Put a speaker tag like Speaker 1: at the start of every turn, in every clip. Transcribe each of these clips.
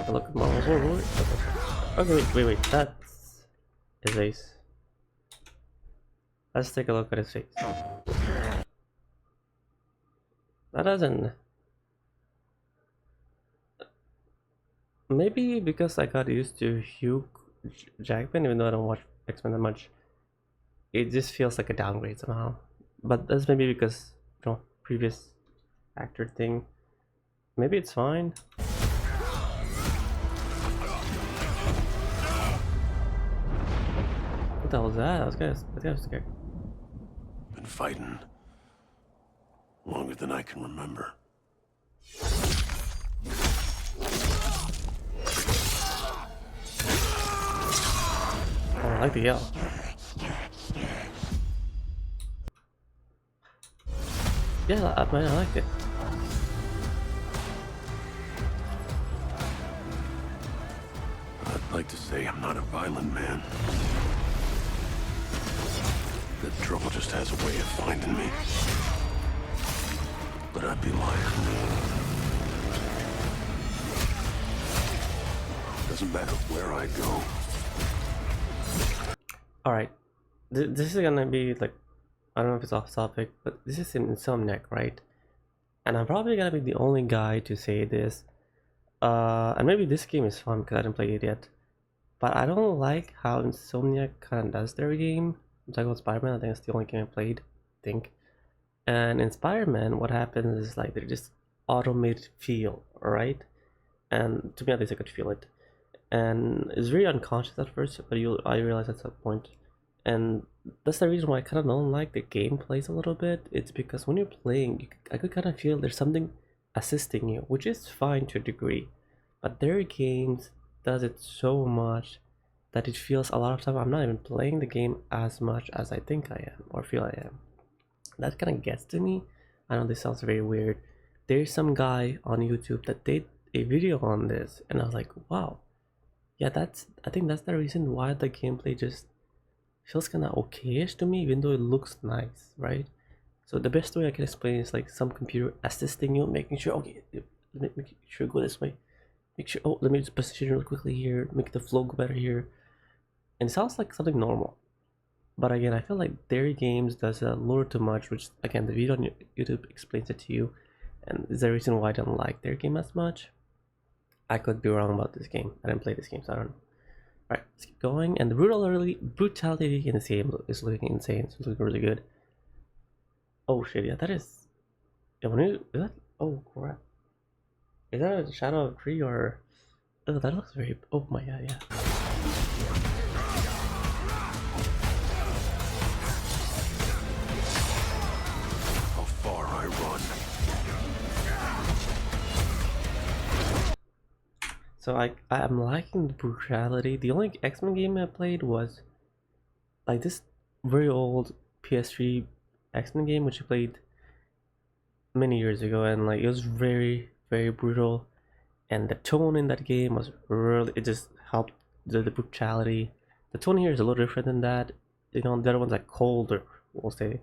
Speaker 1: Look, okay, wait, that is Ace. Let's take a look at his face. That doesn't. Maybe because I got used to Hugh Jackman, even though I don't watch X-Men that much, it just feels like a downgrade somehow. But that's maybe because, previous actor thing. Maybe it's fine. What the hell was that? I was scared.
Speaker 2: Been fighting longer than I can remember.
Speaker 1: Oh, I like the yell. Yeah, I liked it.
Speaker 2: I'd like to say I'm not a violent man. That trouble just has a way of finding me. But I'd be lying. Doesn't matter where I go.
Speaker 1: Alright, this is gonna be like, I don't know if it's off topic, but this is in Insomniac, right? And I'm probably gonna be the only guy to say this. And maybe this game is fun because I didn't play it yet. But I don't like how Insomniac kind of does their game. I'm talking about Spider-Man, I think it's the only game I played, I think. And in Spider-Man, what happens is like they're just automated feel, right? And to me, at least I could feel it. And it's very unconscious at first, but I realize at some point. And that's the reason why I kind of don't like the gameplays a little bit. It's because when you're playing, I could kind of feel there's something assisting you, which is fine to a degree. But their games does it so much that it feels a lot of time I'm not even playing the game as much as I think I am or feel I am. That kind of gets to me. I know this sounds very weird. There's some guy on YouTube that did a video on this, and I was like, wow. Yeah, I think that's the reason why the gameplay just feels kind of okayish to me, even though it looks nice, right? So the best way I can explain is like some computer assisting you, making sure, okay, make sure go this way. Make sure, oh, let me just position real quickly here, make the flow go better here. And it sounds like something normal. But again, I feel like their games does a little too much, which again, the video on YouTube explains it to you. And is the reason why I don't like their game as much. I could be wrong about this game. I didn't play this game, so I don't know. Alright, let's keep going. And the brutality in this game is looking insane. It's looking really good. Oh shit, yeah, that is. Yeah, is that? Oh crap. Is that a shadow of a tree or? Oh, that looks very. Oh my god, yeah.
Speaker 2: How far I run.
Speaker 1: So I'm liking the brutality. The only X-Men game I played was like this very old PS3 X-Men game, which I played many years ago, and like it was very brutal, and the tone in that game was really, it just helped the brutality. The tone here is a little different than that. The other one's like colder, we'll say.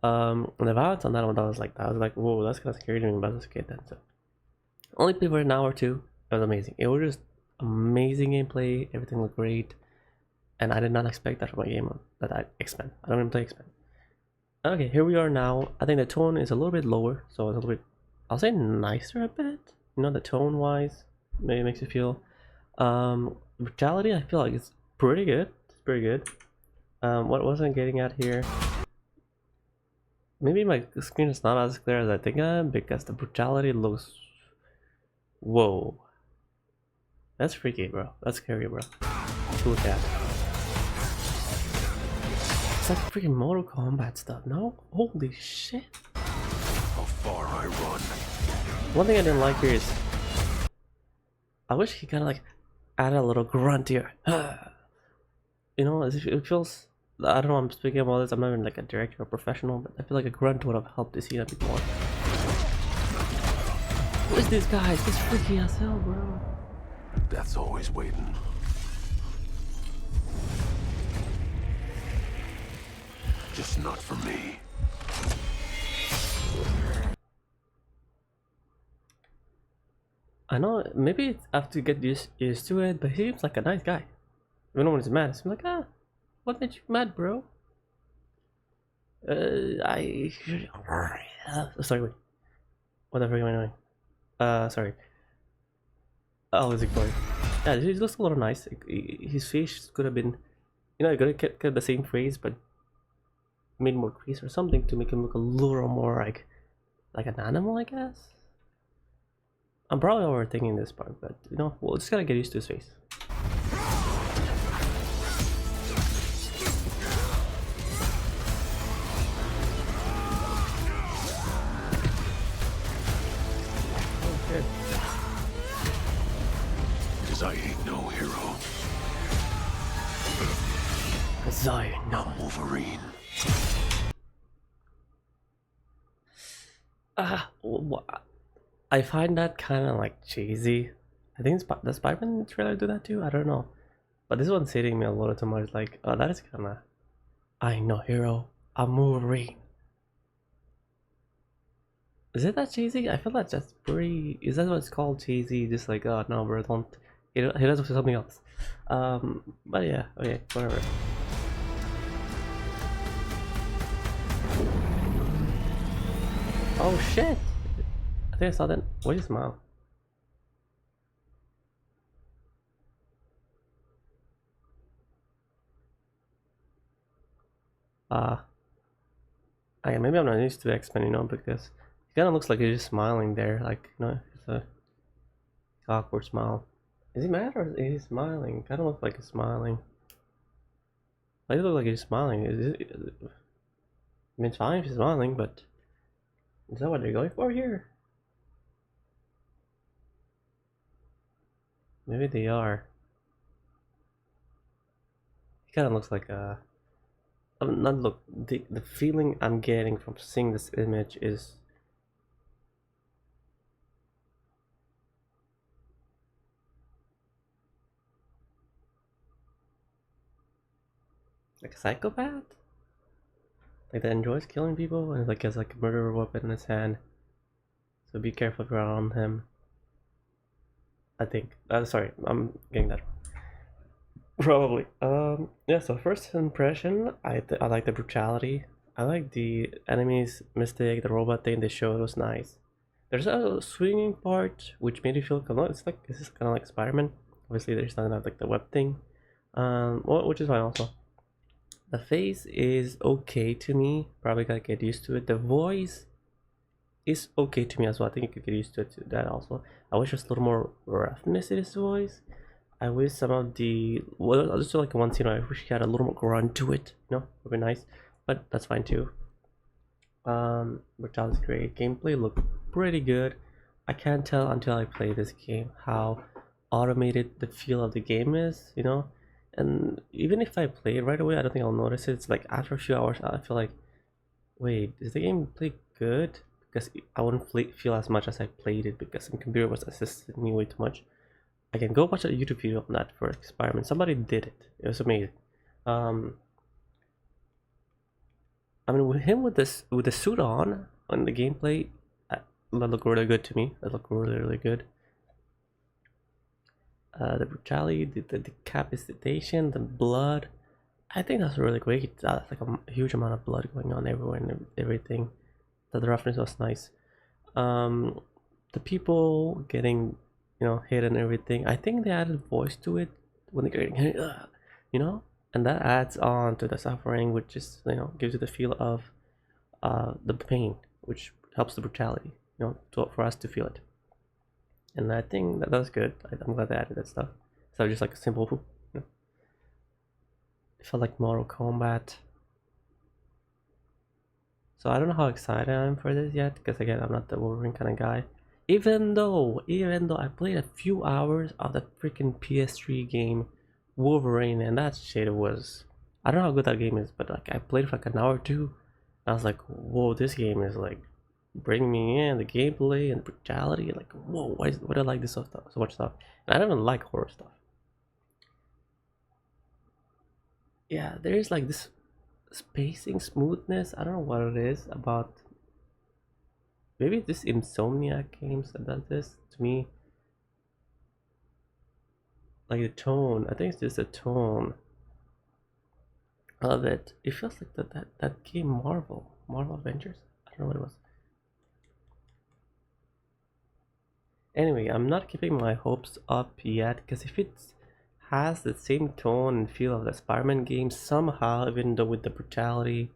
Speaker 1: And the violence on that one, I was like, whoa, that's kind of scary to me, but that's okay then. So only played for an hour or two. It was amazing. It was just amazing gameplay. Everything looked great, and I did not expect that from a game that I X-Men. I don't even play X-Men. Okay, here we are now. I think the tone is a little bit lower, so it's a little bit, I'll say nicer a bit. The tone wise, maybe it makes you feel. Brutality, I feel like it's pretty good. It's pretty good. What wasn't getting at here? Maybe my screen is not as clear as I think I am because the brutality looks. Whoa. That's freaky, bro. That's scary, bro. To look at. It's like freaking Mortal Kombat stuff, no? Holy shit.
Speaker 2: How far I run.
Speaker 1: One thing I didn't like here is I wish he kind of like added a little grunt here. As if it feels. I don't know. I'm speaking about this. I'm not even like a director or professional, but I feel like a grunt would have helped to see that before. Who is this guy? It's freaky as hell, bro.
Speaker 2: Death's always waiting. Just not for me.
Speaker 1: I know maybe I have to get used to it, but he seems like a nice guy. Even when he's mad, I'm like, ah, what made you mad, bro? I. Sorry, wait. What the frick am I doing? Sorry. Oh, it's ignoring. Yeah, he looks a little nice. His face could have been, you could have kept the same face, but made more crease or something to make him look a little more like an animal, I guess. I'm probably overthinking this part, but we'll just gotta get used to his face. Oh shit.
Speaker 2: Cause I ain't no hero.
Speaker 1: Cause I know.
Speaker 2: I'm Wolverine.
Speaker 1: I find that kind of like cheesy. I think the Spider-Man trailer do that too. I don't know, but this one's hitting me a little too much. Like, oh, that is kind of. I know hero. I'm Wolverine. Is it that cheesy? I feel like that's pretty. Is that what it's called, cheesy? Just like, oh no, bro, don't. He does something else. But yeah, okay, whatever. Oh shit! I think I saw that. Why you smile? Okay, maybe I'm not used to X-Men, because he kind of looks like he's just smiling there, like, it's a awkward smile. Is he mad or is he smiling? Kind of looks like he's smiling. Why does it look like he's smiling? I mean, it's fine if he's smiling, but is that what they're going for here? Maybe they are. He kind of looks like a. Not look. The feeling I'm getting from seeing this image is. Like a psychopath? Like that enjoys killing people and like has like a murder weapon in his hand. So be careful around him. I think. Sorry, I'm getting that wrong. Probably. Yeah, so first impression, I like the brutality. I like the enemies mistake, the robot thing they showed was nice. There's a swinging part which made you feel kind of, this is kind of like Spider-Man. Obviously, there's not like the web thing, which is fine also. The face is okay to me. Probably gotta get used to it. The voice is okay to me as well. I think you could get used to that also. I wish there's a little more roughness in his voice. I wish some of the I'll just do like one scene. I wish he had a little more grunt to it. Would be nice, but that's fine too. Brutality is great. Gameplay looked pretty good. I can't tell until I play this game how automated the feel of the game is. And even if I play it right away, I don't think I'll notice it. It's like after a few hours, I feel like, wait, is the game play good? Because I wouldn't feel as much as I played it because the computer was assisting me way too much. I can go watch a YouTube video on that for experiment. Somebody did it. It was amazing. I mean, with him with the suit on the gameplay, that looked really good to me. That looked really good. The brutality, the decapitation, the blood. I think that's really great. That's like a huge amount of blood going on everywhere and everything. The roughness was nice. The people getting hit and everything. I think they added voice to it when they're getting hit, and that adds on to the suffering, which is gives you the feel of the pain, which helps the brutality, for us to feel it. And I think that's good. I'm glad they added that stuff. So just like a simple, it felt like Mortal Kombat. So I don't know how excited I am for this yet, because again, I'm not the Wolverine kind of guy. Even though I played a few hours of that freaking PS3 game, Wolverine, and that shit was, I don't know how good that game is, but like I played for like an hour or two. I was like, whoa, this game is like bringing me in, the gameplay and brutality. Like, whoa, why do I like this so much stuff? And I don't even like horror stuff. Yeah, there is like this spacing smoothness. I don't know what it is about. Maybe this Insomniac Games that does this to me. like the tone. I think it's just the tone of it. It feels like that game Marvel Avengers. I don't know what it was. Anyway, I'm not keeping my hopes up yet because if it has the same tone and feel of the Spider-Man game somehow, even though with the brutality,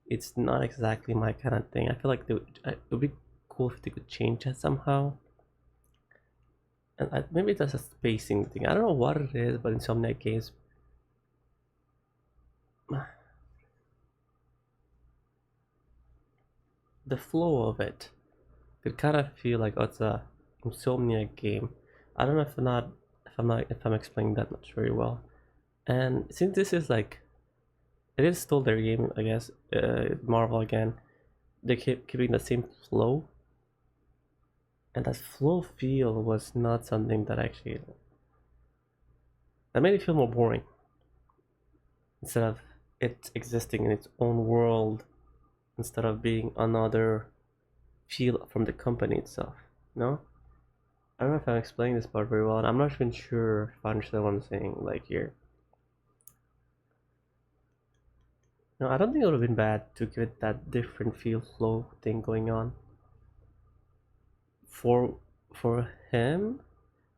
Speaker 1: it's not exactly my kind of thing. I feel like it would be cool if they could change that somehow. And maybe that's a spacing thing. I don't know what it is, but Insomniac Games, the flow of it could kind of feel like, oh, it's a Insomniac game. I don't know if I'm explaining that much very well. And since this is like, it is still their game, I guess. Marvel again, they keep keeping the same flow, and that flow feel was not something that actually that made it feel more boring instead of it existing in its own world instead of being another feel from the company itself. No, I don't know if I'm explaining this part very well, and I'm not even sure if I understand what I'm saying. Like here, no, I don't think it would have been bad to give it that different feel flow thing going on for him,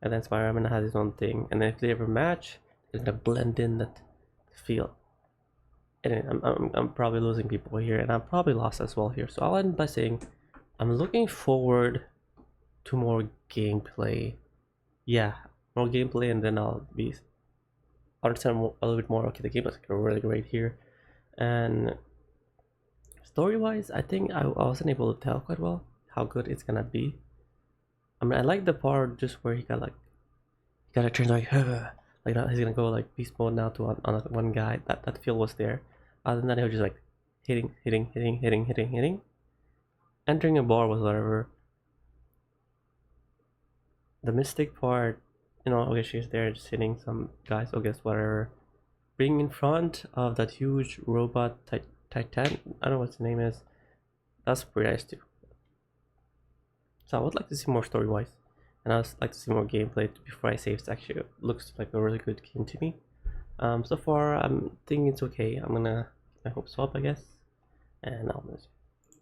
Speaker 1: and then Spider-Man has his own thing, and then if they ever match, they're gonna blend in that feel. Anyway, I'm probably losing people here, and I'm probably lost as well here. So I'll end by saying I'm looking forward to more gameplay. Yeah, more gameplay, and then I'll understand a little bit more. Okay, the game is really great here, and story-wise, I think I wasn't able to tell quite well how good it's gonna be. I mean, I like the part just where he got like he gotta turn like like that. He's gonna go like beast mode now to on one guy. That feel was there. Other than that, he was just like hitting. Entering a bar was whatever. The mystic part, okay, she's there just hitting some guys. So guess whatever. Being in front of that huge robot Titan, I don't know what the name is. That's pretty nice too. So I would like to see more story wise, and I would like to see more gameplay before I say it actually looks like a really good game to me. So far I'm thinking it's okay. I'm gonna keep my hopes up, I guess, and I'll miss